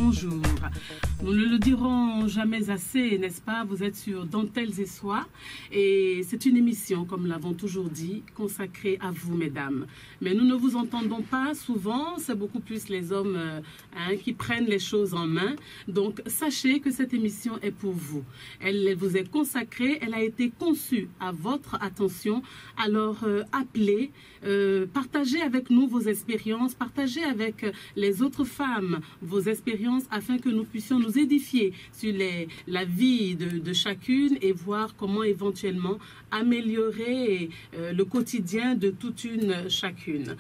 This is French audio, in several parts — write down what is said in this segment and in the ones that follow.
bonjour. Nous ne le dirons jamais assez, n'est-ce pas? Vous êtes sur Dentelles et Soie et c'est une émission, comme l'avons toujours dit, consacrée à vous, mesdames. Mais nous ne vous entendons pas souvent, c'est beaucoup plus les hommes qui prennent les choses en main. Donc, sachez que cette émission est pour vous. Elle vous est consacrée, elle a été conçue à votre attention. Alors, appelez, partagez avec nous vos expériences, partagez avec les autres femmes vos expériences afin que nous puissions nous édifier sur la vie de chacune et voir comment éventuellement améliorer le quotidien de toute une chacune.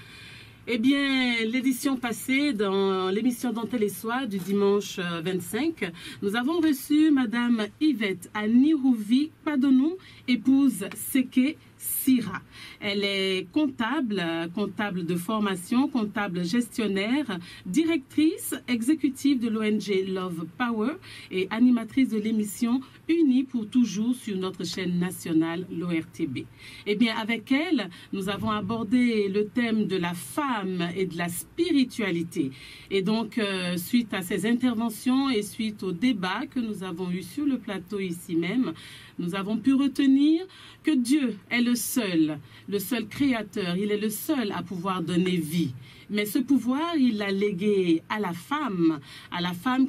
Eh bien, l'édition passée, dans l'émission Dentelles et Soie du dimanche 25, nous avons reçu Madame Yvette Anirouvi Padonou, épouse Seke Sira. Elle est comptable de formation, comptable gestionnaire, directrice exécutive de l'ONG Love Power et animatrice de l'émission Unis pour toujours sur notre chaîne nationale, l'ORTB. Eh bien, avec elle, nous avons abordé le thème de la femme et de la spiritualité. Et donc, suite à ces interventions et suite au débat que nous avons eu sur le plateau ici même, nous avons pu retenir que Dieu est le seul créateur, il est le seul à pouvoir donner vie. Mais ce pouvoir, il l'a légué à la femme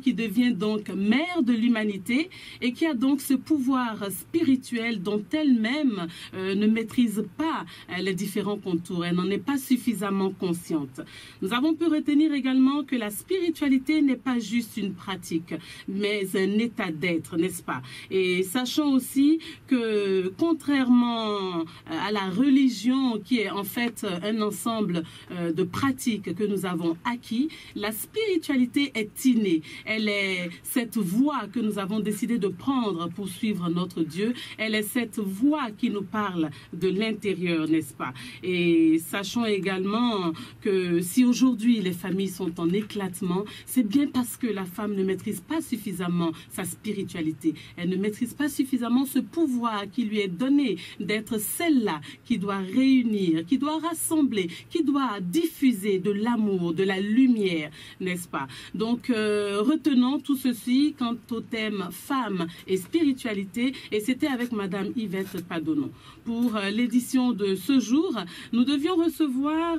qui devient donc mère de l'humanité et qui a donc ce pouvoir spirituel dont elle-même ne maîtrise pas les différents contours. Elle n'en est pas suffisamment consciente. Nous avons pu retenir également que la spiritualité n'est pas juste une pratique, mais un état d'être, n'est-ce pas? Et sachant aussi que contrairement à la religion qui est en fait un ensemble de pratiques que nous avons acquis, la spiritualité est innée. Elle est cette voie que nous avons décidé de prendre pour suivre notre Dieu. Elle est cette voie qui nous parle de l'intérieur, n'est-ce pas? Et sachons également que si aujourd'hui les familles sont en éclatement, c'est bien parce que la femme ne maîtrise pas suffisamment sa spiritualité. Elle ne maîtrise pas suffisamment ce pouvoir qui lui est donné d'être celle-là qui doit réunir, qui doit rassembler, qui doit diffuser de l'amour, de la lumière, n'est-ce pas? Donc, retenons tout ceci quant au thème femme et spiritualité, et c'était avec Madame Yvette Padonou. Pour l'édition de ce jour, nous devions recevoir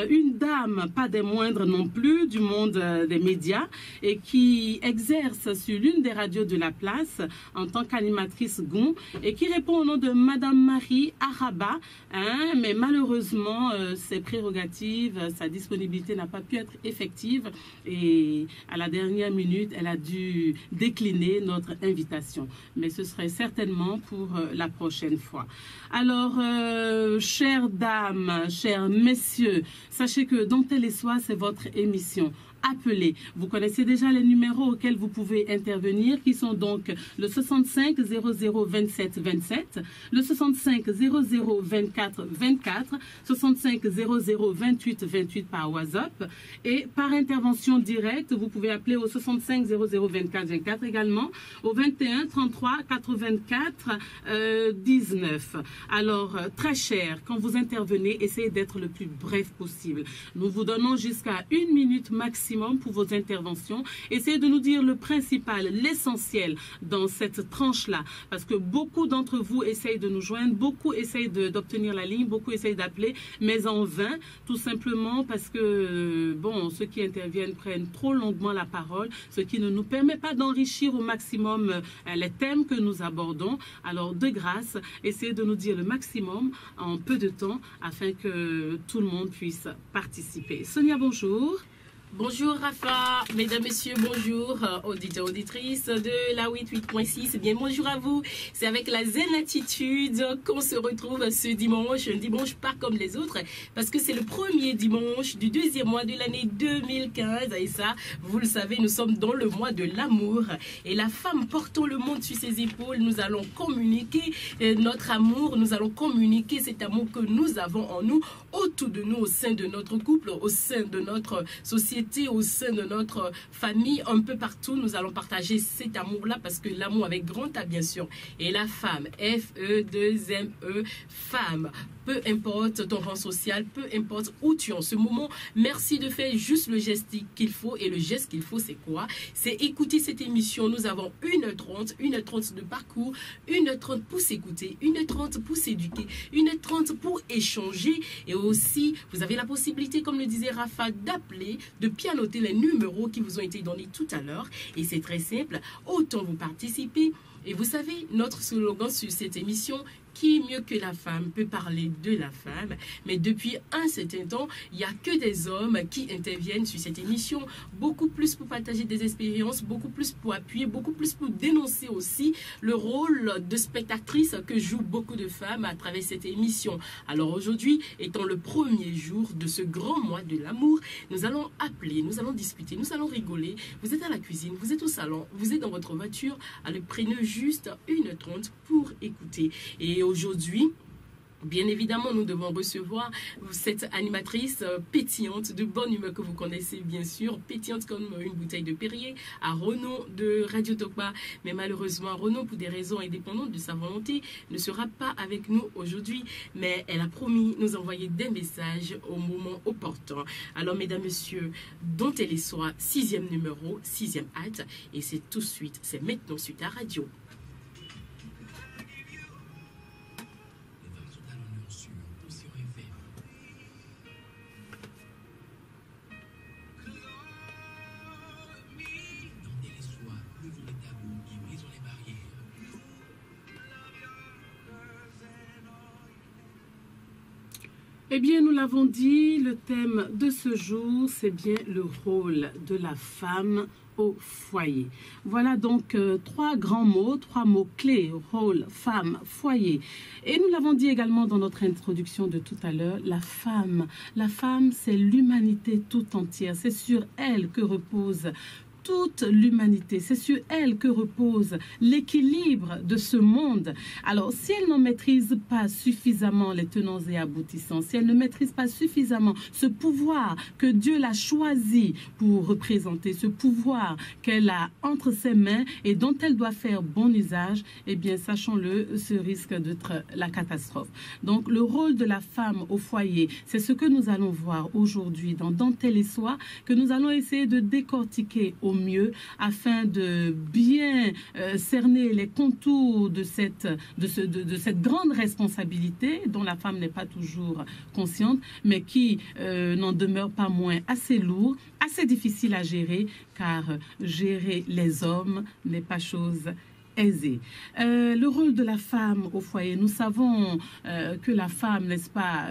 une dame, pas des moindres non plus, du monde des médias, et qui exerce sur l'une des radios de la place en tant qu'animatrice GON, et qui répond au nom de Madame Marie Araba, mais malheureusement, ses prérogatives, sa disponibilité n'a pas pu être effective et à la dernière minute, elle a dû décliner notre invitation. Mais ce serait certainement pour la prochaine fois. Alors, chères dames, chers messieurs, sachez que Dentelles et Soie, c'est votre émission. Appelez. Vous connaissez déjà les numéros auxquels vous pouvez intervenir, qui sont donc le 65 00 27 27, le 65 00 24 24, 65 00 28 28 par WhatsApp et par intervention directe, vous pouvez appeler au 65 00 24 24 également, au 21 33 84 19. Alors, très cher, quand vous intervenez, essayez d'être le plus bref possible. Nous vous donnons jusqu'à 1 minute maximum pour vos interventions. Essayez de nous dire le principal, l'essentiel dans cette tranche-là, parce que beaucoup d'entre vous essayent de nous joindre, beaucoup essayent d'obtenir la ligne, beaucoup essayent d'appeler, mais en vain, tout simplement parce que, bon, ceux qui interviennent prennent trop longuement la parole, ce qui ne nous permet pas d'enrichir au maximum les thèmes que nous abordons. Alors, de grâce, essayez de nous dire le maximum en peu de temps afin que tout le monde puisse participer. Sonia, bonjour. Bonjour Rafa, mesdames, messieurs, bonjour, auditeurs, auditrices de la 88.6, bien bonjour à vous. C'est avec la zen attitude qu'on se retrouve ce dimanche, un dimanche pas comme les autres, parce que c'est le premier dimanche du deuxième mois de l'année 2015, et ça, vous le savez, nous sommes dans le mois de l'amour, et la femme portant le monde sur ses épaules, nous allons communiquer notre amour, nous allons communiquer cet amour que nous avons en nous, autour de nous, au sein de notre couple, au sein de notre société, au sein de notre famille, un peu partout, nous allons partager cet amour-là parce que l'amour avec grand A, bien sûr, et la femme, F-E-2-M-E, femme, peu importe ton rang social, peu importe où tu es en ce moment, merci de faire juste le geste qu'il faut. Et le geste qu'il faut, c'est quoi? C'est écouter cette émission. Nous avons 1h30 de parcours, 1h30 pour s'écouter, 1h30 pour s'éduquer, 1h30 pour échanger. Et aussi, vous avez la possibilité, comme le disait Rafa, d'appeler, de pianoter les numéros qui vous ont été donnés tout à l'heure. Et c'est très simple, autant vous participez. Et vous savez, notre slogan sur cette émission, qui mieux que la femme peut parler de la femme? Mais depuis un certain temps, il n'y a que des hommes qui interviennent sur cette émission, beaucoup plus pour partager des expériences, beaucoup plus pour appuyer, beaucoup plus pour dénoncer aussi le rôle de spectatrice que jouent beaucoup de femmes à travers cette émission. Alors aujourd'hui, étant le premier jour de ce grand mois de l'amour, nous allons appeler, nous allons discuter, nous allons rigoler. Vous êtes à la cuisine, vous êtes au salon, vous êtes dans votre voiture, allez, prenez juste 1h30 pour écouter. Et aujourd'hui, bien évidemment, nous devons recevoir cette animatrice pétillante, de bonne humeur que vous connaissez bien sûr, pétillante comme une bouteille de Perrier, à Renaud de Radio Tokpa. Mais malheureusement, Renaud, pour des raisons indépendantes de sa volonté, ne sera pas avec nous aujourd'hui. Mais elle a promis nous envoyer des messages au moment opportun. Alors, mesdames, messieurs, dont elle est soit 6e numéro, 6e hâte, et c'est tout de suite, c'est maintenant sur ta radio. Eh bien, nous l'avons dit, le thème de ce jour, c'est bien le rôle de la femme au foyer. Voilà donc trois grands mots, trois mots clés: rôle, femme, foyer. Et nous l'avons dit également dans notre introduction de tout à l'heure, la femme, c'est l'humanité tout entière. C'est sur elle que repose toute l'humanité. C'est sur elle que repose l'équilibre de ce monde. Alors, si elle ne maîtrise pas suffisamment les tenants et aboutissants, si elle ne maîtrise pas suffisamment ce pouvoir que Dieu l'a choisi pour représenter, ce pouvoir qu'elle a entre ses mains et dont elle doit faire bon usage, eh bien, sachons-le, ce risque d'être la catastrophe. Donc, le rôle de la femme au foyer, c'est ce que nous allons voir aujourd'hui dans Dentelle et Soie, que nous allons essayer de décortiquer au mieux afin de bien cerner les contours de cette grande responsabilité dont la femme n'est pas toujours consciente, mais qui n'en demeure pas moins assez lourd, assez difficile à gérer, car gérer les hommes n'est pas chose aisée. Le rôle de la femme au foyer, nous savons que la femme, n'est-ce pas,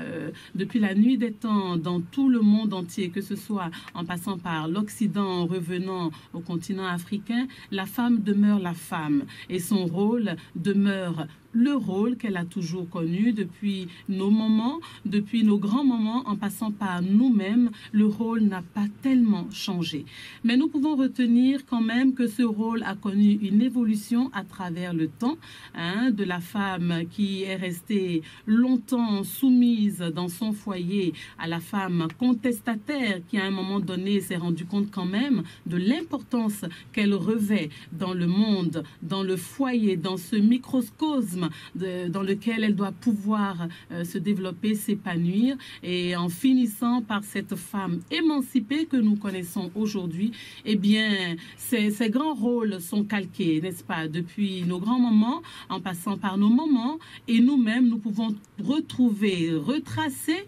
depuis la nuit des temps, dans tout le monde entier, que ce soit en passant par l'Occident, en revenant au continent africain, la femme demeure la femme et son rôle demeure le rôle qu'elle a toujours connu depuis nos moments, depuis nos grands-moments, en passant par nous-mêmes. Le rôle n'a pas tellement changé. Mais nous pouvons retenir quand même que ce rôle a connu une évolution à travers le temps, de la femme qui est restée longtemps soumise dans son foyer à la femme contestataire qui, à un moment donné, s'est rendue compte quand même de l'importance qu'elle revêt dans le monde, dans le foyer, dans ce microcosme dans lequel elle doit pouvoir se développer, s'épanouir, et en finissant par cette femme émancipée que nous connaissons aujourd'hui, eh bien, ces grands rôles sont calqués, n'est-ce pas, depuis nos grands moments, en passant par nos moments, et nous-mêmes, nous pouvons retrouver, retracer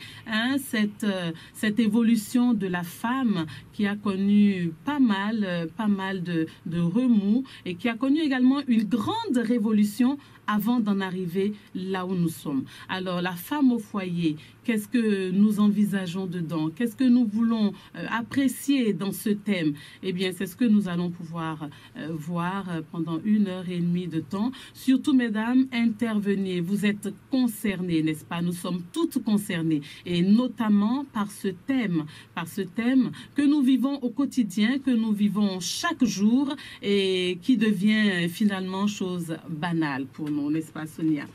cette évolution de la femme qui a connu pas mal de remous et qui a connu également une grande révolution avant d'en arriver là où nous sommes. Alors, la femme au foyer, qu'est-ce que nous envisageons dedans? Qu'est-ce que nous voulons apprécier dans ce thème? Eh bien, c'est ce que nous allons pouvoir voir pendant 1h30 de temps. Surtout, mesdames, intervenez. Vous êtes concernées, n'est-ce pas? Nous sommes toutes concernées, et notamment par ce thème que nous vivons au quotidien, que nous vivons chaque jour et qui devient finalement chose banale pour nous, n'est-ce pas, Sonia?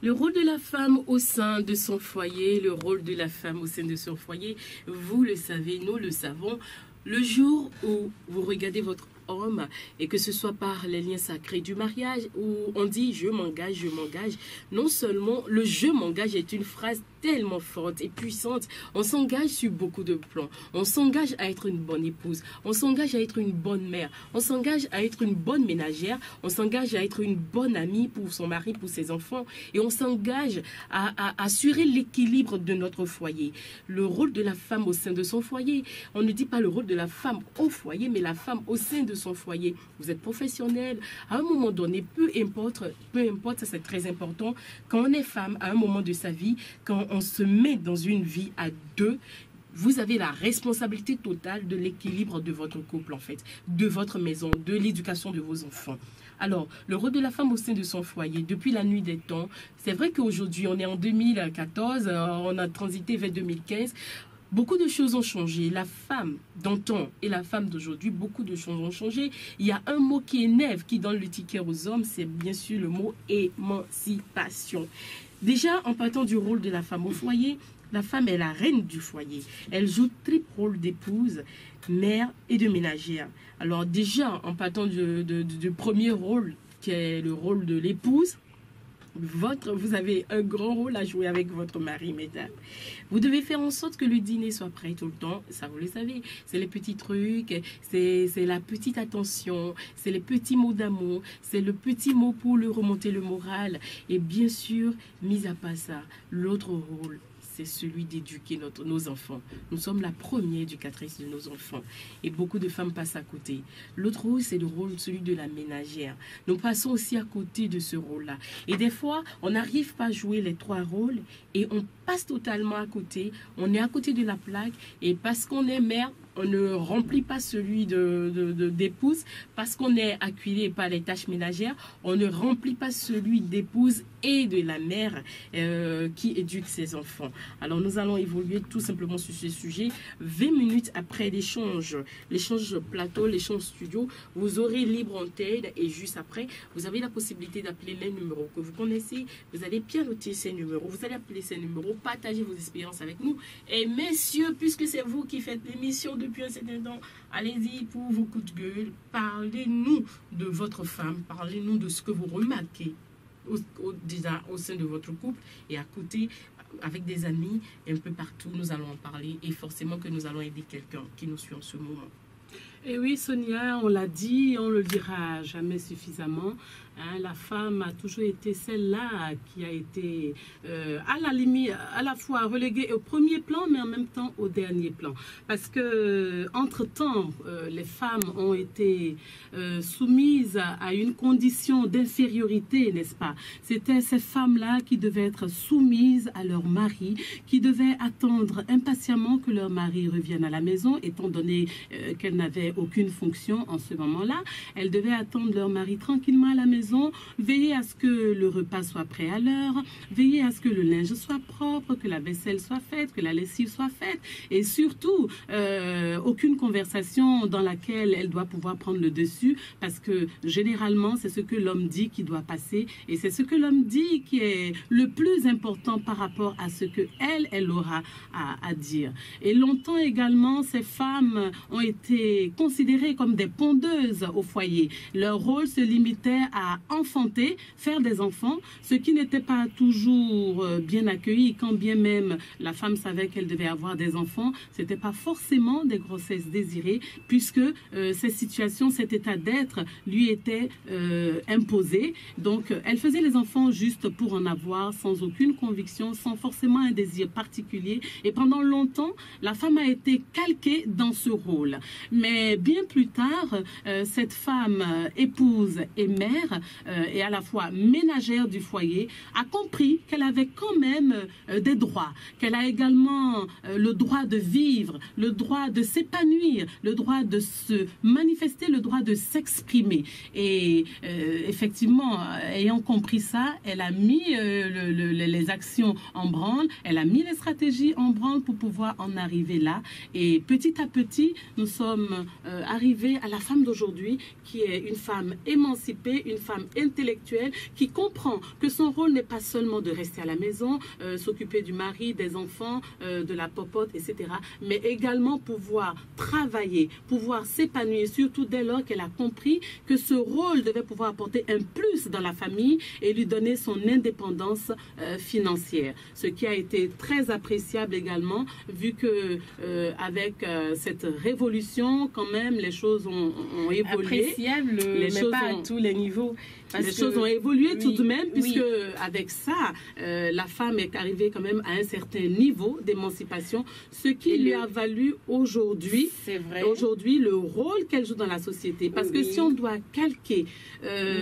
Le rôle de la femme au sein de son foyer, le rôle de la femme au sein de son foyer, vous le savez, nous le savons. Le jour où vous regardez votre homme, et que ce soit par les liens sacrés du mariage, où on dit « je m'engage », non seulement le « je m'engage » est une phrase tellement forte et puissante. On s'engage sur beaucoup de plans. On s'engage à être une bonne épouse. On s'engage à être une bonne mère. On s'engage à être une bonne ménagère. On s'engage à être une bonne amie pour son mari, pour ses enfants. Et on s'engage à assurer l'équilibre de notre foyer. Le rôle de la femme au sein de son foyer. On ne dit pas le rôle de la femme au foyer, mais la femme au sein de son foyer. Vous êtes professionnel. À un moment donné, peu importe, ça c'est très important. Quand on est femme, à un moment de sa vie, quand on se met dans une vie à deux, vous avez la responsabilité totale de l'équilibre de votre couple, en fait, de votre maison, de l'éducation de vos enfants. Alors, le rôle de la femme au sein de son foyer, depuis la nuit des temps, c'est vrai qu'aujourd'hui, on est en 2014, on a transité vers 2015, beaucoup de choses ont changé. La femme d'antan et la femme d'aujourd'hui, beaucoup de choses ont changé. Il y a un mot qui énerve, qui donne le ticket aux hommes, c'est bien sûr le mot émancipation. Déjà, en partant du rôle de la femme au foyer, la femme est la reine du foyer. Elle joue triple rôle d'épouse, mère et de ménagère. Alors déjà, en partant du premier rôle, qui est le rôle de l'épouse, vous avez un grand rôle à jouer avec votre mari, mesdames. Vous devez faire en sorte que le dîner soit prêt tout le temps. Ça, vous le savez. C'est les petits trucs, c'est la petite attention, c'est les petits mots d'amour, c'est le petit mot pour lui remonter le moral. Et bien sûr, mis à part ça, l'autre rôle, c'est celui d'éduquer nos enfants. Nous sommes la première éducatrice de nos enfants. Et beaucoup de femmes passent à côté. L'autre rôle, c'est le rôle, celui de la ménagère. Nous passons aussi à côté de ce rôle-là. Et des fois, on n'arrive pas à jouer les trois rôles et on passe totalement à côté. On est à côté de la plaque et parce qu'on est mère, on ne remplit pas celui d'épouse. Parce qu'on est acculé par les tâches ménagères, on ne remplit pas celui d'épouse et de la mère qui éduque ses enfants. Alors nous allons évoluer tout simplement sur ce sujet. 20 minutes après l'échange plateau, l'échange studio, vous aurez libre antenne et juste après, vous avez la possibilité d'appeler les numéros que vous connaissez. Vous allez bien noter ces numéros. Vous allez appeler ces numéros, partager vos expériences avec nous. Et messieurs, puisque c'est vous qui faites l'émission depuis un certain temps, allez-y pour vos coups de gueule. Parlez-nous de votre femme. Parlez-nous de ce que vous remarquez au sein de votre couple et à côté avec des amis et un peu partout nous allons en parler et forcément que nous allons aider quelqu'un qui nous suit en ce moment. Et oui, Sonia, on l'a dit, on le dira jamais suffisamment. Hein, la femme a toujours été celle-là qui a été à la limite, à la fois reléguée au premier plan, mais en même temps au dernier plan. Parce que entre-temps, les femmes ont été soumises à une condition d'infériorité, n'est-ce pas? C'était ces femmes-là qui devaient être soumises à leur mari, qui devaient attendre impatiemment que leur mari revienne à la maison, étant donné qu'elles n'avaient aucune fonction en ce moment-là. Elles devaient attendre leur mari tranquillement à la maison, veiller à ce que le repas soit prêt à l'heure, veiller à ce que le linge soit propre, que la vaisselle soit faite, que la lessive soit faite, et surtout, aucune conversation dans laquelle elle doit pouvoir prendre le dessus, parce que généralement, c'est ce que l'homme dit qui doit passer, et c'est ce que l'homme dit qui est le plus important par rapport à ce que elle aura à dire. Et longtemps également, ces femmes ont été considérées comme des pondeuses au foyer. Leur rôle se limitait à enfanter, faire des enfants, ce qui n'était pas toujours bien accueilli, quand bien même la femme savait qu'elle devait avoir des enfants, c'était pas forcément des grossesses désirées, puisque cette situation, cet état d'être lui était imposé. Donc, elle faisait les enfants juste pour en avoir, sans aucune conviction, sans forcément un désir particulier. Et pendant longtemps, la femme a été calquée dans ce rôle. Mais bien plus tard, cette femme épouse et mère, et à la fois ménagère du foyer, a compris qu'elle avait quand même des droits, qu'elle a également le droit de vivre, le droit de s'épanouir, le droit de se manifester, le droit de s'exprimer. Et effectivement, ayant compris ça, elle a mis les actions en branle, elle a mis les stratégies en branle pour pouvoir en arriver là. Et petit à petit, nous sommes arriver à la femme d'aujourd'hui qui est une femme émancipée, une femme intellectuelle, qui comprend que son rôle n'est pas seulement de rester à la maison, s'occuper du mari, des enfants, de la popote, etc., mais également pouvoir travailler, pouvoir s'épanouir, surtout dès lors qu'elle a compris que ce rôle devait pouvoir apporter un plus dans la famille et lui donner son indépendance financière. Ce qui a été très appréciable également, vu que avec cette révolution, quand même, les choses ont évolué. Appréciable, mais pas à tous les niveaux. Les choses ont évolué tout de même, puisque avec ça, la femme est arrivée quand même à un certain niveau d'émancipation, ce qui lui a valu aujourd'hui le rôle qu'elle joue dans la société. Parce que si on doit calquer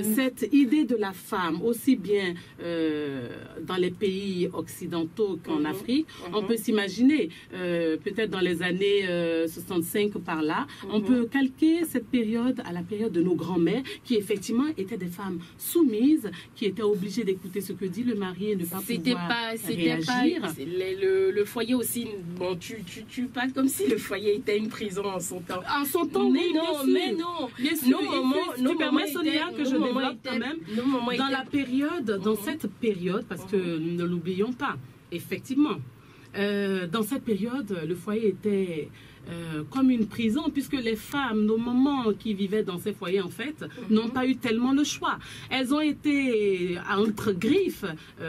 cette idée de la femme, aussi bien dans les pays occidentaux qu'en Afrique, on peut s'imaginer, peut-être dans les années 65 par là, on peut calquer cette période à la période de nos grands-mères, qui effectivement étaient des femmes soumises, qui étaient obligées d'écouter ce que dit le mari et ne pas pouvoir réagir. Le foyer aussi, bon, tu parles comme si le foyer était une prison en son temps. En son temps, mais non. Bien sûr, tu permets, Sonia, que je développe quand même dans la période, dans cette période, parce que ne l'oublions pas, effectivement, dans cette période, le foyer était comme une prison, puisque les femmes, nos mamans qui vivaient dans ces foyers, en fait, n'ont pas eu tellement le choix. Elles ont été, entre griffes,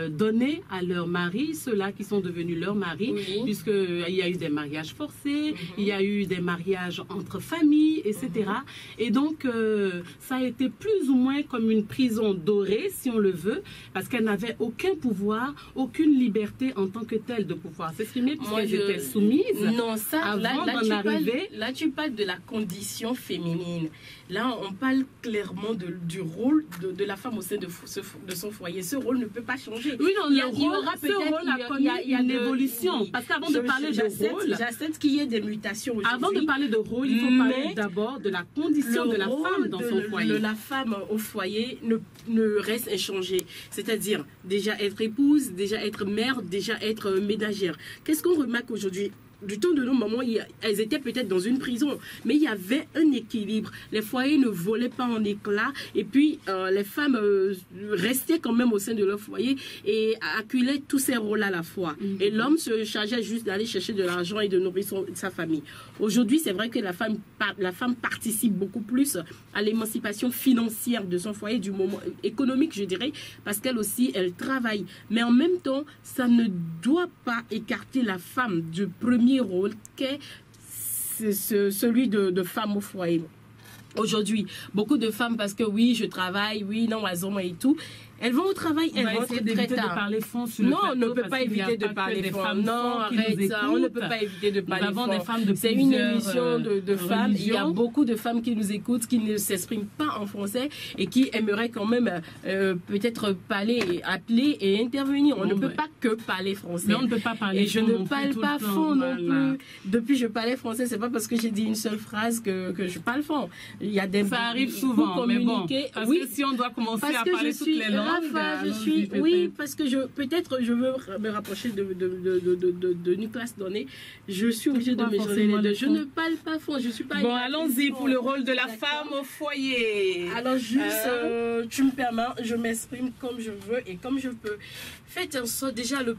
données à leurs maris, ceux-là qui sont devenus leurs maris, puisqu'il y a eu des mariages forcés, il y a eu des mariages entre familles, etc. Et donc, ça a été plus ou moins comme une prison dorée, si on le veut, parce qu'elles n'avaient aucun pouvoir, aucune liberté en tant que telle de pouvoir s'exprimer, puisqu'elles étaient soumises. Non, ça, là, tu parles de la condition féminine. Là, on parle clairement du rôle de la femme au sein de son foyer. Ce rôle ne peut pas changer. Oui, non, ce rôle a connu une évolution. Parce qu'avant de parler de rôle... J'accepte qu'il y ait des mutations aujourd'hui. Avant de parler de rôle, il faut parler d'abord de la condition de la femme dans son foyer. La femme au foyer ne reste inchangé. C'est-à-dire, déjà être épouse, déjà être mère, déjà être ménagère. Qu'est-ce qu'on remarque aujourd'hui ? Du temps de nos mamans, elles étaient peut-être dans une prison, mais il y avait un équilibre. Les foyers ne volaient pas en éclats, et puis les femmes restaient quand même au sein de leur foyer et accumulaient tous ces rôles à la fois. Et l'homme se chargeait juste d'aller chercher de l'argent et de nourrir sa famille. Aujourd'hui, c'est vrai que la femme participe beaucoup plus à l'émancipation financière de son foyer, du moment économique, je dirais, parce qu'elle aussi, elle travaille. Mais en même temps, ça ne doit pas écarter la femme du premier rôle qu'est celui de femme au foyer. Aujourd'hui, beaucoup de femmes, parce que oui, je travaille, oui, non, elles ont et tout, elles vont au travail, elles rentrent très tard. De parler fond sur le non, plateau, on ne peut pas éviter de parler fond. Non, arrête ça, on ne peut pas éviter de parler fond. C'est une émission de femmes. Il y a beaucoup de femmes qui nous écoutent, qui ne s'expriment pas en français et qui aimeraient quand même peut-être parler, appeler et intervenir. On ne peut pas que parler français. Mais on ne peut pas parler fond. Et je ne parle pas fond non plus. Depuis que je parlais français, c'est pas parce que j'ai dit une seule phrase que je parle fond. Il y a des ça arrive souvent, mais bon, parce que si on doit commencer à parler toutes les langues, parce que peut-être je veux me rapprocher de Nicolas Donné. Je suis obligée de me joindre les deux. Je ne parle pas fond, je suis pas. Bon, allons-y pour le rôle de la femme au foyer. Alors juste, tu me permets, je m'exprime comme je veux et comme je peux. Faites en sorte déjà le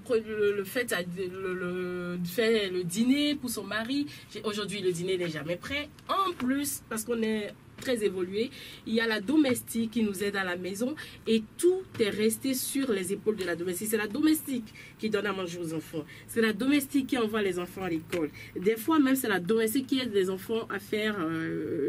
fait de faire le dîner pour son mari. Aujourd'hui, le dîner n'est jamais prêt. En plus, parce qu'on est très évolué, il y a la domestique qui nous aide à la maison et tout est resté sur les épaules de la domestique. C'est la domestique qui donne à manger aux enfants. C'est la domestique qui envoie les enfants à l'école. Des fois même, c'est la domestique qui aide les enfants à faire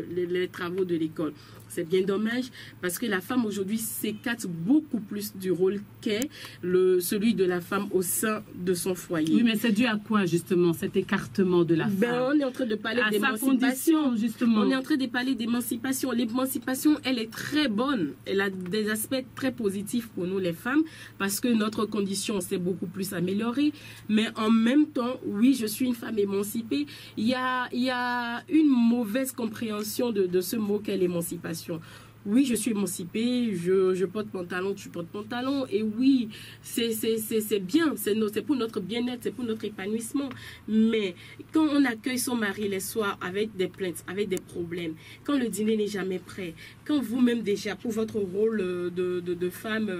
les travaux de l'école. C'est bien dommage parce que la femme aujourd'hui s'écarte beaucoup plus du rôle qu'est celui de la femme au sein de son foyer. Oui, mais c'est dû à quoi justement cet écartement de la femme? On est en train de parler d'émancipation. Justement. On est en train de parler d'émancipation. L'émancipation, elle est très bonne. Elle a des aspects très positifs pour nous les femmes parce que notre condition s'est beaucoup plus améliorée. Mais en même temps, oui, je suis une femme émancipée. Il y a une mauvaise compréhension de ce mot qu'est l'émancipation. oui, je suis émancipée, je porte pantalon, tu portes pantalon, et oui, c'est bien, c'est pour notre bien-être, c'est pour notre épanouissement. Mais quand on accueille son mari les soirs avec des plaintes, avec des problèmes, quand le dîner n'est jamais prêt, quand vous-même déjà, pour votre rôle de femme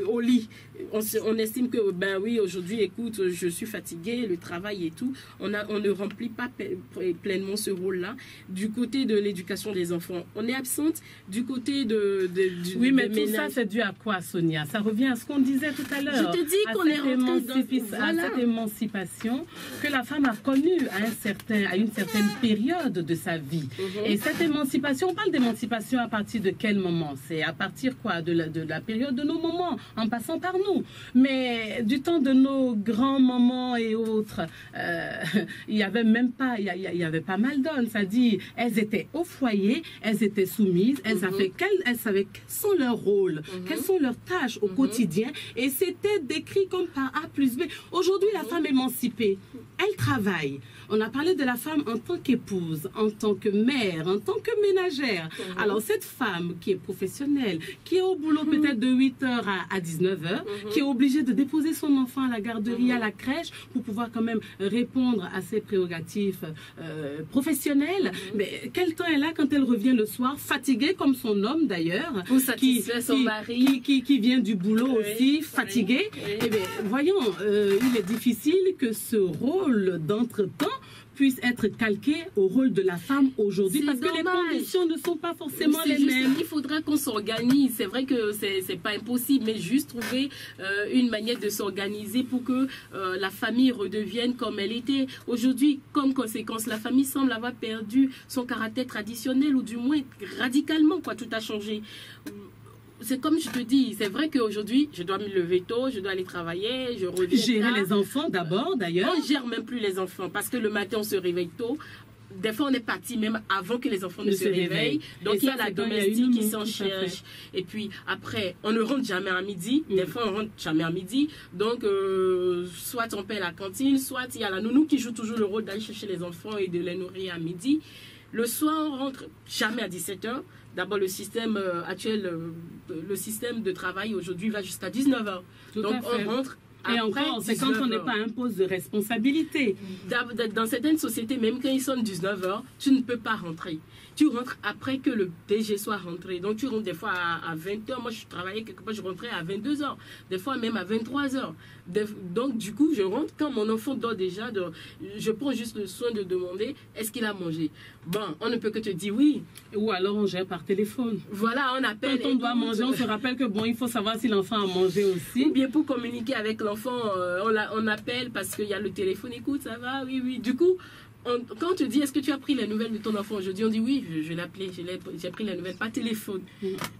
au lit, on estime que, ben oui, aujourd'hui, écoute, je suis fatiguée, le travail et tout, on ne remplit pas pleinement ce rôle-là. Du côté de l'éducation des enfants, on est absente. Du côté oui, mais tout ça, c'est dû à quoi, Sonia? Ça revient à ce qu'on disait tout à l'heure. Je te dis qu'on est rentré à cette émancipation que la femme a connue à une certaine période de sa vie. Et cette émancipation, on parle d'émancipation à partir de quel moment? C'est à partir quoi? De la période de nos moments, en passant par nous. Mais du temps de nos grands-mamans et autres, il y avait même pas, il y avait pas mal d'hommes. C'est-à-dire, elles étaient au foyer, elles étaient soumises, elles savaient quels sont leurs rôles, quelles sont leurs tâches au quotidien, et c'était décrit comme par A plus B. Aujourd'hui, la femme émancipée, elle travaille. On a parlé de la femme en tant qu'épouse, en tant que mère, en tant que ménagère. Alors, cette femme qui est professionnelle, qui est au boulot peut-être de 8h à 19h, qui est obligée de déposer son enfant à la garderie, à la crèche, pour pouvoir quand même répondre à ses prérogatives professionnelles, mais quel temps elle a quand elle revient le soir, fatiguée comme son homme d'ailleurs, pour satisfaire son mari, qui vient du boulot aussi, fatigué. Eh bien, voyons, il est difficile que ce rôle d'entretemps puisse être calqué au rôle de la femme aujourd'hui, parce que les conditions ne sont pas forcément les mêmes. Il faudra qu'on s'organise. C'est vrai que c'est pas impossible, mais juste trouver une manière de s'organiser pour que la famille redevienne comme elle était. Aujourd'hui, comme conséquence, la famille semble avoir perdu son caractère traditionnel, ou du moins radicalement, quoi. Tout a changé. C'est comme je te dis, c'est vrai qu'aujourd'hui, je dois me lever tôt, je dois aller travailler, je reviens gérer les enfants d'abord, d'ailleurs. On gère même plus les enfants, parce que le matin, on se réveille tôt. Des fois, on est parti même avant que les enfants ne se réveillent. Donc, il y a la domestique qui s'en cherche. Et puis, après, on ne rentre jamais à midi. Des fois, on rentre jamais à midi. Donc, soit on paie la cantine, soit il y a la nounou qui joue toujours le rôle d'aller chercher les enfants et de les nourrir à midi. Le soir, on rentre jamais à 17h. D'abord, le système actuel, le système de travail aujourd'hui va jusqu'à 19h. Donc, on rentre. Et encore, c'est quand on n'est pas un poste de responsabilité. Dans certaines sociétés, même quand ils sont 19h, tu ne peux pas rentrer. Tu rentres après que le DG soit rentré. Donc, tu rentres des fois à 20h. Moi, je travaillais quelque part, je rentrais à 22h. Des fois, même à 23h. Donc, du coup, je rentre quand mon enfant dort déjà. Je prends juste le soin de demander, est-ce qu'il a mangé? Bon, on ne peut que te dire oui. Ou alors, on gère par téléphone. Voilà, on appelle. Quand on doit manger, on se rappelle que bon, il faut savoir si l'enfant a mangé aussi. Ou bien pour communiquer avec l'enfant, on appelle parce qu'il y a le téléphone. Écoute, ça va? Oui, oui. Du coup, quand on te dit, est-ce que tu as pris les nouvelles de ton enfant aujourd'hui? On dit oui, je l'ai appelé, j'ai pris les nouvelles par téléphone.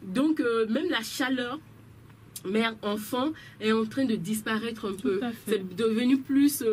Donc, même la chaleur mère-enfant est en train de disparaître un peu. C'est devenu plus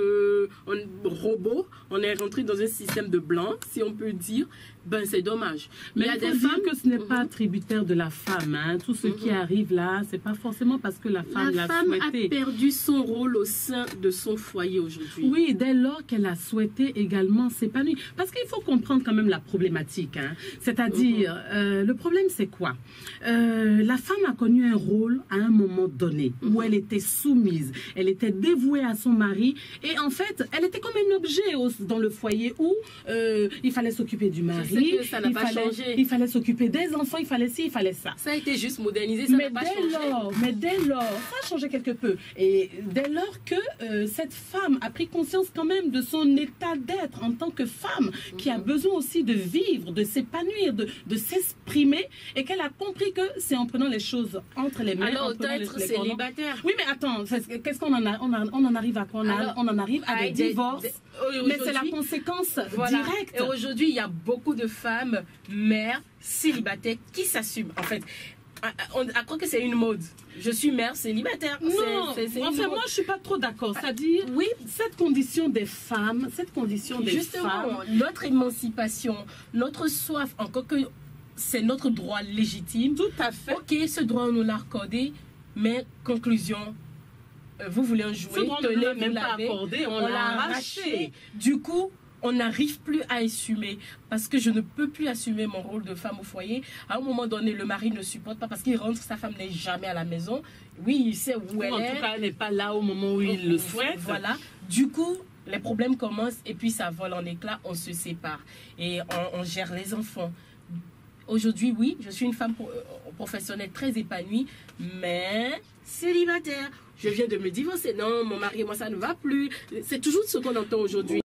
robot. On est rentré dans un système de blanc, si on peut dire. Ben, c'est dommage. Mais il y a des femmes que ce n'est pas tributaire de la femme. Hein. Tout ce qui arrive là, c'est pas forcément parce que la femme l'a souhaité. La femme a perdu son rôle au sein de son foyer aujourd'hui. Oui, dès lors qu'elle a souhaité également s'épanouir. Parce qu'il faut comprendre quand même la problématique. Hein. C'est-à-dire, le problème, c'est quoi? La femme a connu un rôle à un moment donné où elle était soumise, elle était dévouée à son mari, et en fait, elle était comme un objet dans le foyer où il fallait s'occuper du mari. Que ça n'a pas changé. Il fallait s'occuper des enfants, il fallait ci, il fallait ça. Ça a été juste modernisé, ça n'a pas changé. Mais dès lors, ça a changé quelque peu. Et dès lors que cette femme a pris conscience quand même de son état d'être en tant que femme, qui a besoin aussi de vivre, de s'épanouir, de s'exprimer, et qu'elle a compris que c'est en prenant les choses entre les mains. Alors, autant être célibataire. Oui, mais attends, qu'est-ce qu'on en a? On en arrive à quoi? On en arrive à des divorces. Mais c'est la conséquence directe. Et aujourd'hui, il y a beaucoup de femmes, mères, célibataires, qui s'assument. En fait, on croit que c'est une mode. Je suis mère célibataire. Non, enfin, moi, je suis pas trop d'accord. C'est-à-dire, oui, cette condition des femmes, Justement, notre émancipation, notre soif, encore que c'est notre droit légitime. Tout à fait. Ok, ce droit, on nous l'a accordé, mais conclusion, vous voulez en jouer, tenez, même pas accordé, on l'a arraché. Du coup, on n'arrive plus à assumer parce que je ne peux plus assumer mon rôle de femme au foyer. À un moment donné, le mari ne supporte pas parce qu'il rentre, sa femme n'est jamais à la maison. Oui, il sait où elle est. En tout cas, elle n'est pas là au moment où il le souhaite. Voilà. Du coup, les problèmes commencent et puis ça vole en éclats, on se sépare et on gère les enfants. Aujourd'hui, oui, je suis une femme professionnelle très épanouie, mais célibataire. Je viens de me divorcer. Non, mon mari et moi, ça ne va plus. C'est toujours ce qu'on entend aujourd'hui.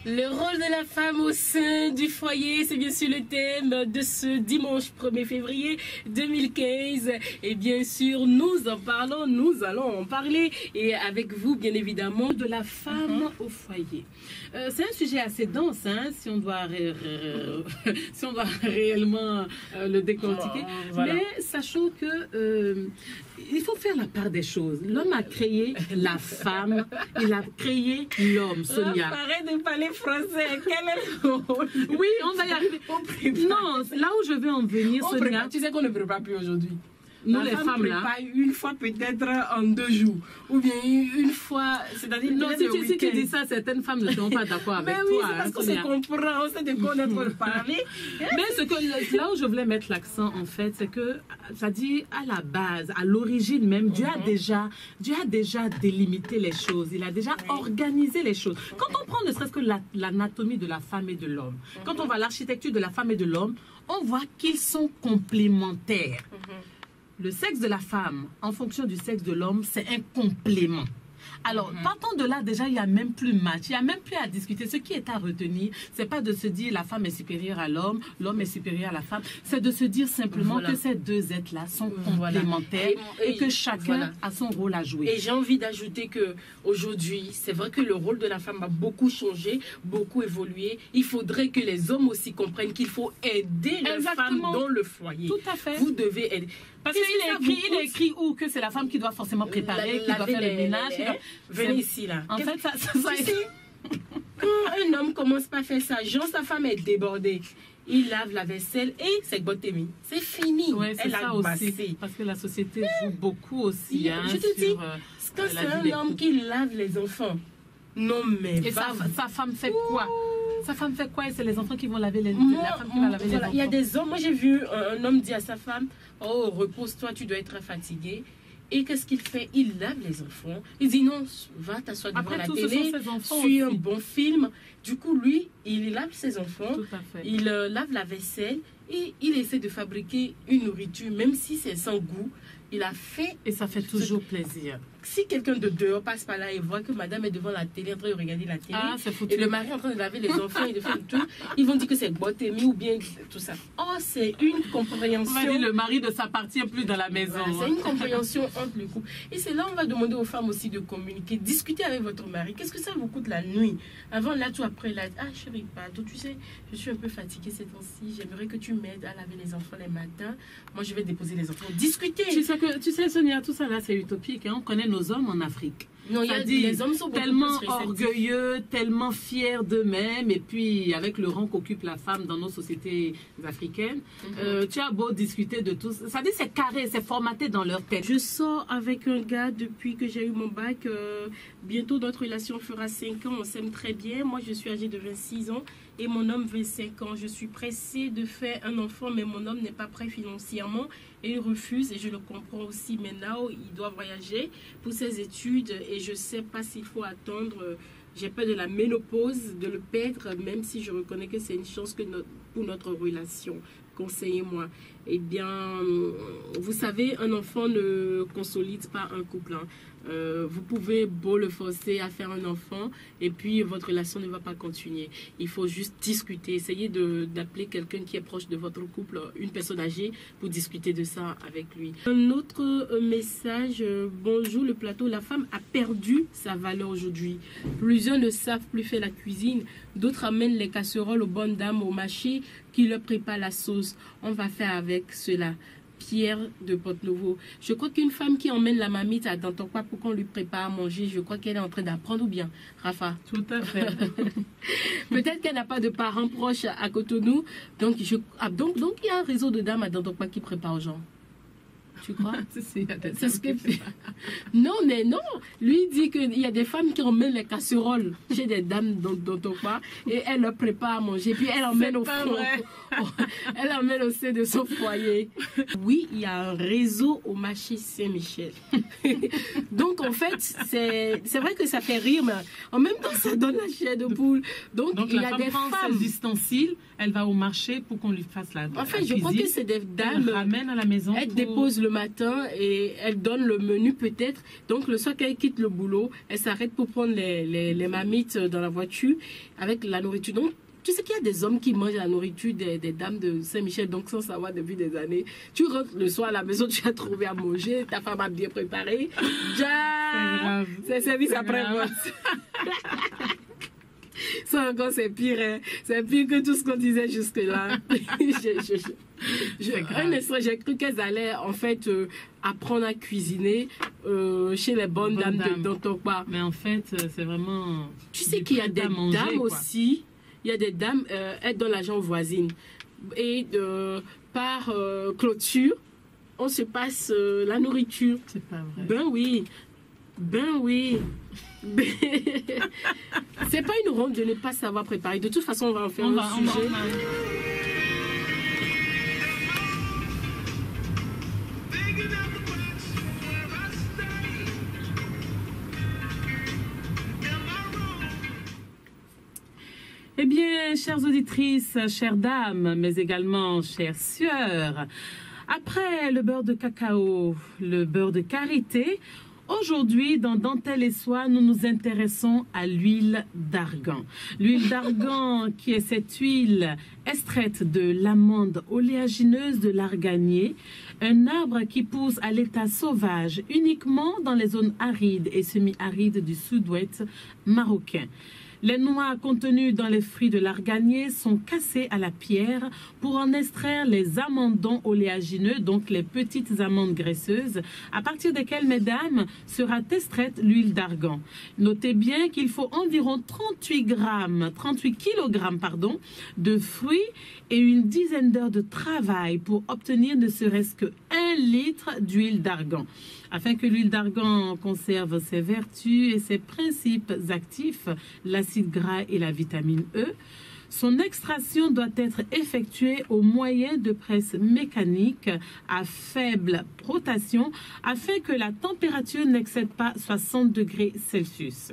Le rôle de la femme au sein du foyer, c'est bien sûr le thème de ce dimanche 1er février 2015. Et bien sûr, nous en parlons, nous allons en parler. Et avec vous, bien évidemment, de la femme au foyer. C'est un sujet assez dense, hein, si on doit, si on doit réellement le décortiquer. Voilà. Mais sachons que il faut faire la part des choses. L'homme a créé la femme, il a créé l'homme, Sonia. Arrête de parler français. Quel est le rôle? Oui, on va y arriver. Non, là où je veux en venir, Sonia. Tu sais qu'on ne prépare plus aujourd'hui. Nous, les femmes, là. Une fois peut-être en 2 jours. Ou bien une fois, c'est-à-dire. Non, si tu dis ça, certaines femmes ne seront pas d'accord avec toi. Mais oui, c'est parce qu'on se comprend, on sait de quoi on est en train de parler. Mais là où je voulais mettre l'accent, en fait, c'est que, ça dit à la base, à l'origine même, Dieu a déjà délimité les choses. Il a déjà organisé les choses. Quand on prend ne serait-ce que l'anatomie de la femme et de l'homme, quand on voit l'architecture de la femme et de l'homme, on voit qu'ils sont complémentaires. Le sexe de la femme, en fonction du sexe de l'homme, c'est un complément. Alors, partant de là, déjà, il n'y a même plus match, il n'y a même plus à discuter. Ce qui est à retenir, c'est pas de se dire la femme est supérieure à l'homme, l'homme est supérieur à la femme. C'est de se dire simplement que ces deux êtres-là sont complémentaires et que chacun a son rôle à jouer. Et j'ai envie d'ajouter que aujourd'hui, c'est vrai que le rôle de la femme a beaucoup changé, beaucoup évolué. Il faudrait que les hommes aussi comprennent qu'il faut aider les femmes dans le foyer. Tout à fait. Vous devez aider. Parce qu'il est écrit où que c'est la femme qui doit forcément préparer, qui doit faire le ménage. Venez ici, là. En fait, ça quand un homme commence pas à faire ça, genre sa femme est débordée, il lave la vaisselle et c'est Gbotemi. C'est fini. Ouais, c'est ça aussi. Parce que la société joue beaucoup aussi. Je te dis, quand c'est un homme qui lave les enfants, non mais... Et sa femme fait quoi? Sa femme fait quoi? Et c'est les enfants qui vont laver la femme qui va laver les enfants. Il y a des hommes, moi j'ai vu un homme dire à sa femme, oh repose-toi, tu dois être fatigué. Et qu'est-ce qu'il fait? Il lave les enfants. Il dit non, va t'asseoir devant la télé, suis un bon film. Du coup, lui, il lave ses enfants, il lave la vaisselle et il essaie de fabriquer une nourriture, même si c'est sans goût. Il a fait... Et ça fait toujours plaisir. Si quelqu'un de dehors passe par là et voit que madame est devant la télé en train de regarder la télé, et le mari est en train de laver les enfants et de faire tout, ils vont dire que c'est Gbotemi ou bien tout ça. Oh, c'est une compréhension. On va dire le mari ne s'appartient plus dans la maison. Voilà, c'est une compréhension entre le couple. Et c'est là on va demander aux femmes aussi de communiquer, discuter avec votre mari. Qu'est-ce que ça vous coûte la nuit? Avant là, tout après là, ah chérie, pardon, tu sais, je suis un peu fatiguée ces temps-ci, j'aimerais que tu m'aides à laver les enfants les matins. Moi, je vais déposer les enfants. Discuter. Tu sais, Sonia, tout ça là, c'est utopique. Hein? On connaît nos hommes en Afrique. Non, les hommes sont tellement orgueilleux, tellement fiers d'eux-mêmes, et puis avec le rang qu'occupe la femme dans nos sociétés africaines, tu as beau discuter de tout, ça dit c'est carré, c'est formaté dans leur tête. Je sors avec un gars depuis que j'ai eu mon bac, bientôt notre relation fera 5 ans, on s'aime très bien, moi je suis âgée de 26 ans et mon homme 25 ans, je suis pressée de faire un enfant mais mon homme n'est pas prêt financièrement et il refuse et je le comprends aussi. Maintenant il doit voyager pour ses études et je sais pas s'il faut attendre, j'ai peur de la ménopause, de le perdre, même si je reconnais que c'est une chance que pour notre relation. Conseillez-moi. Eh bien, vous savez, un enfant ne consolide pas un couple. Hein. Vous pouvez beau le forcer à faire un enfant et puis votre relation ne va pas continuer. Il faut juste discuter, essayer d'appeler quelqu'un qui est proche de votre couple, une personne âgée, pour discuter de ça avec lui. Un autre message, bonjour le plateau, la femme a perdu sa valeur aujourd'hui. Plusieurs ne savent plus faire la cuisine, d'autres amènent les casseroles aux bonnes dames au marché qui leur préparent la sauce. On va faire avec cela. Pierre de Porte-Nouveau. Je crois qu'une femme qui emmène la mamite à Dantokwa pour qu'on lui prépare à manger, je crois qu'elle est en train d'apprendre, ou bien, Rafa? Tout à fait. Peut-être qu'elle n'a pas de parents proches à Cotonou. Donc, donc il y a un réseau de dames à Dantokwa qui prépare aux gens. Tu crois? C'est ce que... Non, mais non. Lui il dit qu'il y a des femmes qui emmènent les casseroles chez des dames d'Antokwa et elle leur prépare à manger. Puis elle emmène au fond. Elle emmène au sein de son foyer. Oui, il y a un réseau au marché Saint-Michel. Donc, en fait, c'est vrai que ça fait rire, mais en même temps, ça donne la chair de poule. Donc il y a des femmes. Ses ustensiles, elle va au marché pour qu'on lui fasse la En fait, je crois que c'est des dames. Elle ramène à la maison. Elle dépose le matin et elle donne le menu peut-être. Donc le soir qu'elle quitte le boulot, elle s'arrête pour prendre les mamites dans la voiture avec la nourriture. Donc tu sais qu'il y a des hommes qui mangent la nourriture des dames de Saint-Michel, donc sans savoir depuis des années. Tu rentres le soir à la maison, tu as trouvé à manger, ta femme a bien préparé. C'est service après-vente. Ça encore c'est pire, hein. C'est pire que tout ce qu'on disait jusque-là. Un instant, j'ai cru qu'elles allaient en fait apprendre à cuisiner chez les bonnes dames de Dantokwa. Mais en fait, c'est vraiment... Tu sais qu'il y a des dames aussi, il y a des dames, elles donnent l'argent aux voisines. Et par clôture, on se passe la nourriture. C'est pas vrai. Ben oui. C'est pas une honte de ne pas savoir préparer. De toute façon, on va en faire un sujet. Eh bien, chères auditrices, chères dames, mais également chères sœurs, après le beurre de cacao, le beurre de karité, aujourd'hui, dans Dentelle et Soie, nous nous intéressons à l'huile d'argan. L'huile d'argan, qui est cette huile extraite de l'amande oléagineuse de l'arganier, un arbre qui pousse à l'état sauvage uniquement dans les zones arides et semi-arides du sud-ouest marocain. Les noix contenues dans les fruits de l'arganier sont cassées à la pierre pour en extraire les amandons oléagineux, donc les petites amandes graisseuses, à partir desquelles, mesdames, sera extraite l'huile d'argan. Notez bien qu'il faut environ 38 kg de fruits et une dizaine d'heures de travail pour obtenir ne serait-ce que 1 litre d'huile d'argan. Afin que l'huile d'argan conserve ses vertus et ses principes actifs, l'acide gras et la vitamine E, son extraction doit être effectuée au moyen de presse mécanique à faible rotation afin que la température n'excède pas 60 degrés Celsius.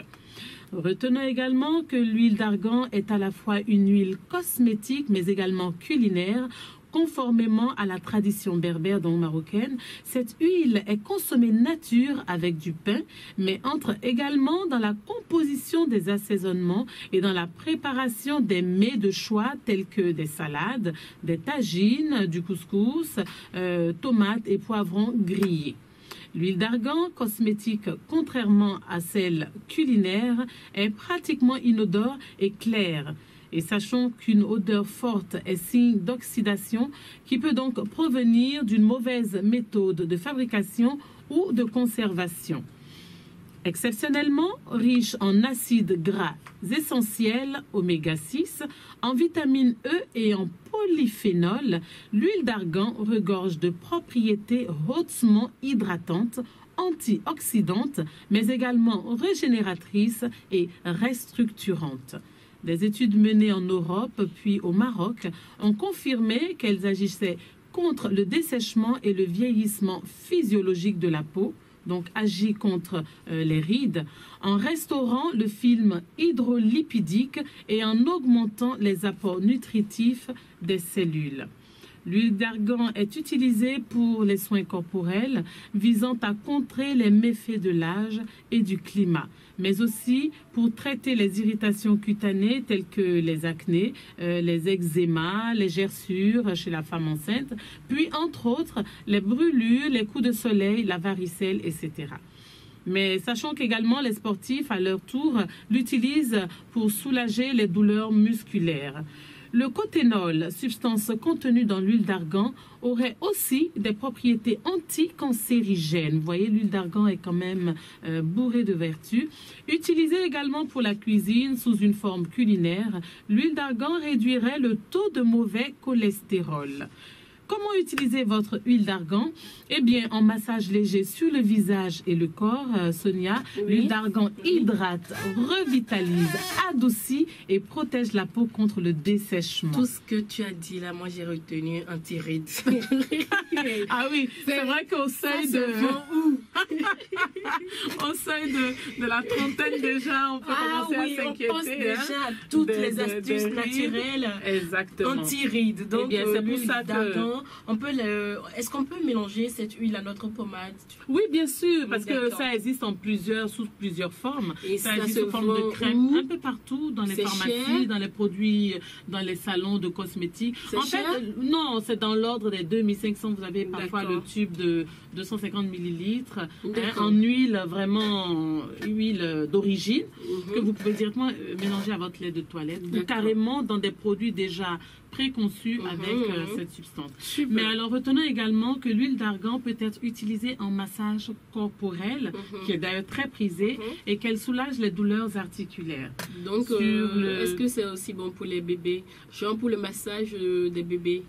Retenons également que l'huile d'argan est à la fois une huile cosmétique mais également culinaire. Conformément à la tradition berbère donc marocaine, cette huile est consommée nature avec du pain, mais entre également dans la composition des assaisonnements et dans la préparation des mets de choix tels que des salades, des tagines, du couscous, tomates et poivrons grillés. L'huile d'argan cosmétique, contrairement à celle culinaire, est pratiquement inodore et claire. Et sachons qu'une odeur forte est signe d'oxydation qui peut donc provenir d'une mauvaise méthode de fabrication ou de conservation. Exceptionnellement riche en acides gras essentiels oméga 6, en vitamine E et en polyphénol, l'huile d'argan regorge de propriétés hautement hydratantes, antioxydantes, mais également régénératrices et restructurantes. Des études menées en Europe puis au Maroc ont confirmé qu'elles agissaient contre le dessèchement et le vieillissement physiologique de la peau, donc agit contre les rides, en restaurant le film hydrolipidique et en augmentant les apports nutritifs des cellules. L'huile d'argan est utilisée pour les soins corporels visant à contrer les méfaits de l'âge et du climat, mais aussi pour traiter les irritations cutanées telles que les acnés, les eczémas, les gerçures chez la femme enceinte, puis entre autres les brûlures, les coups de soleil, la varicelle, etc. Mais sachons qu'également les sportifs, à leur tour, l'utilisent pour soulager les douleurs musculaires. Le cothénol, substance contenue dans l'huile d'argan, aurait aussi des propriétés anticancérigènes. Vous voyez, l'huile d'argan est quand même bourrée de vertus. Utilisée également pour la cuisine sous une forme culinaire, l'huile d'argan réduirait le taux de mauvais cholestérol. Comment utiliser votre huile d'argan? Eh bien, en massage léger sur le visage et le corps, Sonia, l'huile d'argan hydrate, revitalise, adoucit et protège la peau contre le dessèchement. Tout ce que tu as dit là, moi j'ai retenu anti-rides. Ah oui, c'est vrai qu'au seuil au seuil de la trentaine déjà, on peut commencer à s'inquiéter. On pense déjà à toutes les astuces naturelles. Exactement. Anti-rides. Donc, c'est pour ça que est-ce qu'on peut mélanger cette huile à notre pommade? Oui, bien sûr, parce que ça existe sous plusieurs formes. Et ça existe sous forme de crème un peu partout, dans les pharmacies, dans les produits, dans les salons de cosmétiques. En fait, non, c'est dans l'ordre des 2500. Vous avez parfois le tube de 250 millilitres en huile, vraiment huile d'origine, que vous pouvez directement mélanger à votre lait de toilette ou carrément dans des produits déjà préconçus avec cette substance. Super. Mais alors, retenons également que l'huile d'argan peut être utilisée en massage corporel, qui est d'ailleurs très prisé, et qu'elle soulage les douleurs articulaires. Donc, est-ce que c'est aussi bon pour les bébés? Genre pour le massage des bébés,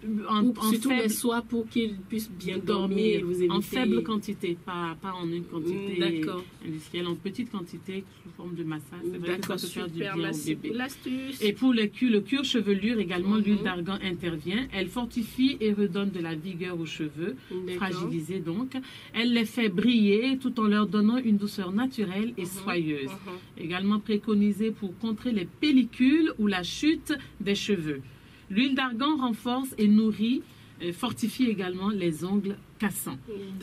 surtout les soirs pour qu'ils puissent bien dormir. En faible quantité, pas en une quantité industrielle, en petite quantité sous forme de massage. C'est vrai que ça peut faire du bien au bébé. L'astuce. Et pour le cuir chevelure également, l'huile d'argan intervient. Elle fortifie et redonne de la vigueur aux cheveux, fragilisés donc. Elle les fait briller tout en leur donnant une douceur naturelle et soyeuse. Également préconisée pour contrer les pellicules ou la chute des cheveux. L'huile d'argan renforce et nourrit, fortifie également les ongles cassants.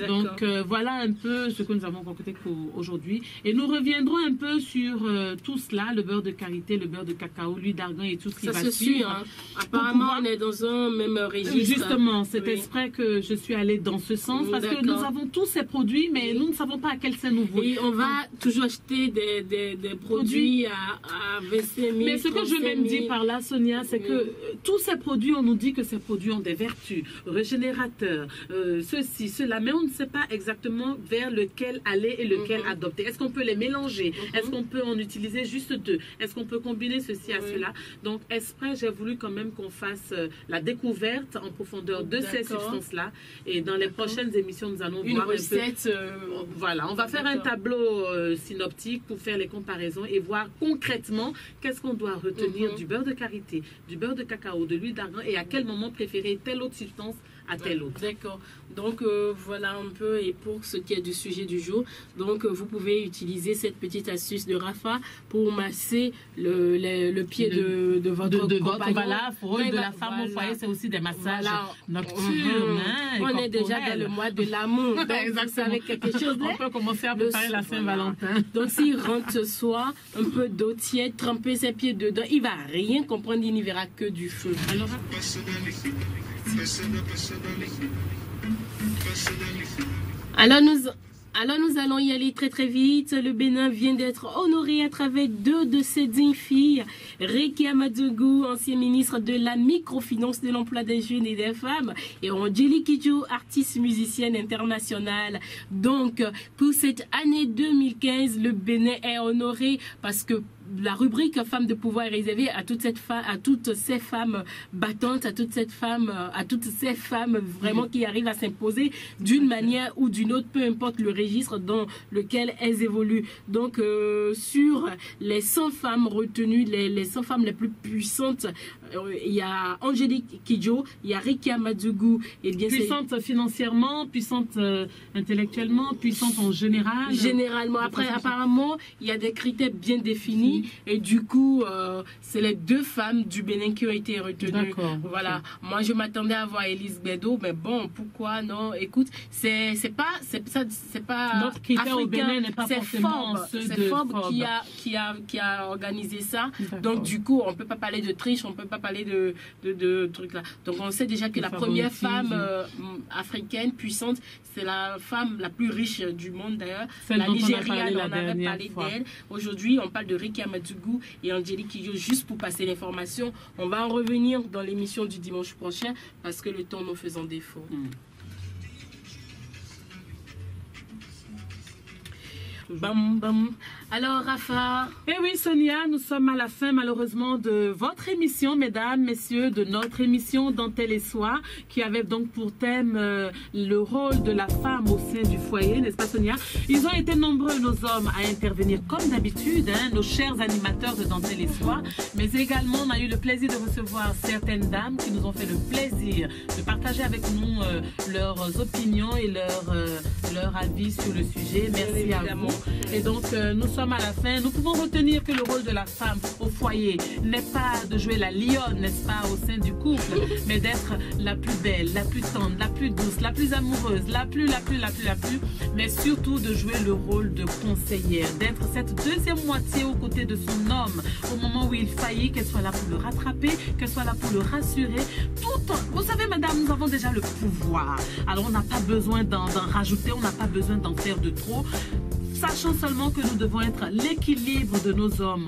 Donc voilà un peu ce que nous avons concocté pour aujourd'hui. Et nous reviendrons un peu sur tout cela, le beurre de karité, le beurre de cacao, l'huile d'argan et tout ce qui va suivre. Hein. Apparemment, on est dans un même registre. Justement, c'est exprès que je suis allée dans ce sens parce que nous avons tous ces produits, mais nous ne savons pas à quel c'est nouveau. Et on va toujours acheter des produits à 25 000. Mais ce que je veux même dire par là, Sonia, c'est que tous ces produits, on nous dit que ces produits ont des vertus régénérateurs, cela, mais on ne sait pas exactement vers lequel aller et lequel adopter. Est-ce qu'on peut les mélanger? Est-ce qu'on peut en utiliser juste deux? Est-ce qu'on peut combiner ceci à cela? Donc, exprès, j'ai voulu quand même qu'on fasse la découverte en profondeur de ces substances-là. Et dans les prochaines émissions, nous allons voir recette. Voilà, on va faire un tableau synoptique pour faire les comparaisons et voir concrètement qu'est-ce qu'on doit retenir du beurre de karité, du beurre de cacao, de l'huile d'argan et à quel moment préférer telle autre substance à telle autre. D'accord. Donc voilà un peu, et pour ce qui est du sujet du jour, donc vous pouvez utiliser cette petite astuce de Rafa pour masser le pied de votre compagnon. Voilà, rôle de la femme au foyer, c'est aussi des massages nocturnes. On est déjà dans le mois de l'amour, donc vous savez quelque chose. On peut commencer à préparer la Saint-Valentin. Donc s'il rentre ce soir, un peu d'eau tiède, tremper ses pieds dedans, il va rien comprendre, il n'y verra que du feu. Alors nous allons y aller très très vite. Le Bénin vient d'être honoré à travers deux de ses dignes filles. Rekia Madougou, ancien ministre de la microfinance, de l'emploi des jeunes et des femmes, et Angélique Kidjo, artiste musicienne internationale. Donc pour cette année 2015, le Bénin est honoré parce que la rubrique Femmes de pouvoir est réservée à toutes ces femmes battantes, à toutes ces femmes vraiment qui arrivent à s'imposer d'une manière ou d'une autre, peu importe le registre dans lequel elles évoluent. Donc sur les 100 femmes retenues, les 100 femmes les plus puissantes, il y a Angélique Kidjo, il y a Rekia Madougou. Puissante financièrement, puissante intellectuellement, puissante en général. Généralement. Après, apparemment, il y a des critères bien définis. Et du coup, c'est les deux femmes du Bénin qui ont été retenues. Voilà. Moi, je m'attendais à voir Élise Bédo, mais bon, pourquoi non? Écoute, c'est pas notre critère au Bénin n'est pas forcément c'est Forbes qui a organisé ça. Donc du coup, on peut pas parler de triche, on peut pas parler de trucs là. Donc on sait déjà que la première femme africaine puissante, c'est la femme la plus riche du monde d'ailleurs, la Nigériane. On avait parlé d'elle. Aujourd'hui, on parle de Rekia Amadougou et Angélique Kidjo juste pour passer l'information. On va en revenir dans l'émission du dimanche prochain parce que le temps nous faisant défaut. Bam, bam. Alors, Rafa. Eh oui, Sonia, nous sommes à la fin, malheureusement, de votre émission, mesdames, messieurs, de notre émission Dentelle et Soie, qui avait donc pour thème le rôle de la femme au sein du foyer, n'est-ce pas, Sonia? Ils ont été nombreux, nos hommes, à intervenir comme d'habitude, hein, nos chers animateurs de Dentelle et Soie, mais également, on a eu le plaisir de recevoir certaines dames qui nous ont fait le plaisir de partager avec nous leurs opinions et leur avis sur le sujet. Merci à vous. Et donc, nous sommes à la fin. Nous pouvons retenir que le rôle de la femme au foyer n'est pas de jouer la lionne, n'est-ce pas, au sein du couple, mais d'être la plus belle, la plus tendre, la plus douce, la plus amoureuse, la plus, mais surtout de jouer le rôle de conseillère, d'être cette deuxième moitié aux côtés de son homme au moment où il faillit, qu'elle soit là pour le rattraper, qu'elle soit là pour le rassurer. Vous savez, madame, nous avons déjà le pouvoir. Alors, on n'a pas besoin d'en rajouter, on n'a pas besoin d'en faire de trop. Sachant seulement que nous devons être l'équilibre de nos hommes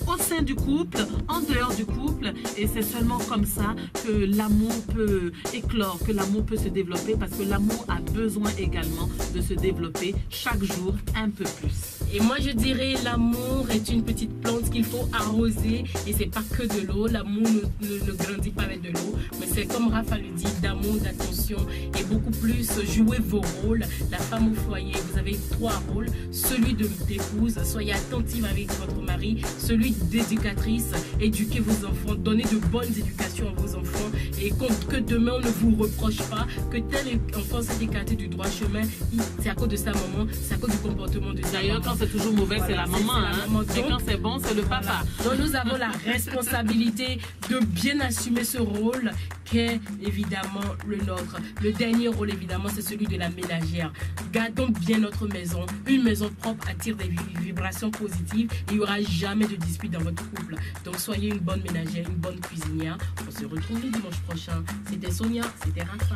au sein du couple, en dehors du couple, et c'est seulement comme ça que l'amour peut éclore, que l'amour peut se développer, parce que l'amour a besoin également de se développer chaque jour un peu plus. Et moi je dirais l'amour est une petite plante qu'il faut arroser et c'est pas que de l'eau. L'amour ne grandit pas avec de l'eau, mais c'est comme Rafa le dit, d'amour, d'attention et beaucoup plus jouer vos rôles. La femme au foyer, vous avez 3 rôles, celui d'épouse, soyez attentive avec votre mari, celui d'éducatrice, éduquez vos enfants, donnez de bonnes éducations à vos enfants et que demain on ne vous reproche pas que tel enfant s'est écarté du droit chemin, c'est à cause de sa maman, c'est à cause du comportement de sa maman. Quand c'est toujours mauvais, voilà, c'est la maman. Hein. Et quand c'est bon, c'est le papa. Donc nous avons la responsabilité de bien assumer ce rôle qu'est évidemment le nôtre. Le dernier rôle, évidemment, c'est celui de la ménagère. Gardons bien notre maison. Une maison propre attire des vibrations positives. Il n'y aura jamais de dispute dans votre couple. Donc soyez une bonne ménagère, une bonne cuisinière. On se retrouve le dimanche prochain. C'était Sonia, c'était Rafa.